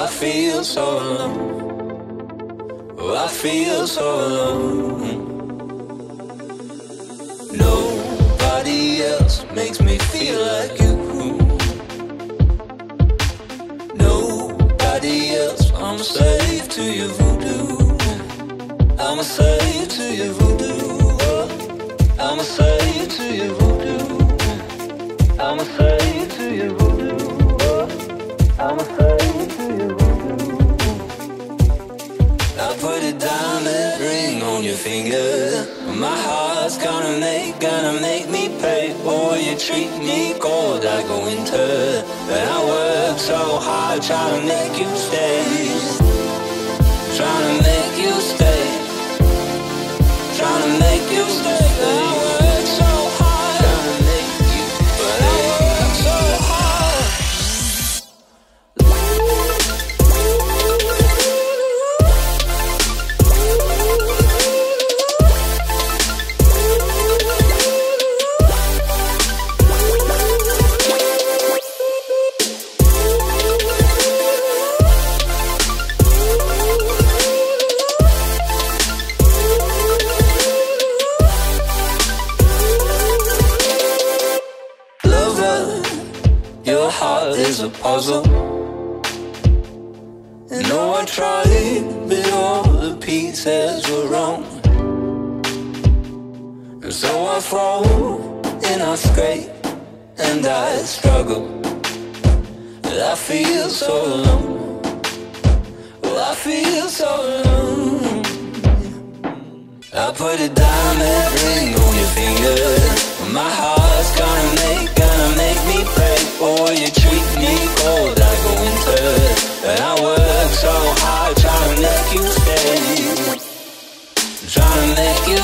feel so alone. Oh, I feel so alone. Nobody else makes me feel like you. Nobody else. I'm a slave to your voodoo. I'm a slave to your voodoo. I'm a slave to your voodoo. I'm a slave to your voodoo. I'm a slave to your voodoo. I put a diamond ring on your finger. My heart's gonna make me pay. Oh, you treat me cold, I go into. And I work so hard trying to make you stay. Trying to make you stay. Trying to make you stay. I work so hard trying to make you, but I work so hard. Your heart is a puzzle. And no, I tried, but all the pieces were wrong. And so I froze, and I scrape, and I struggle. And I feel so alone. Well, I feel so alone. I put a diamond ring on your finger. My heart's gonna make me break. Boy, you treat me cold, I go into. And I work so hard trying to make you stay. Trying to make you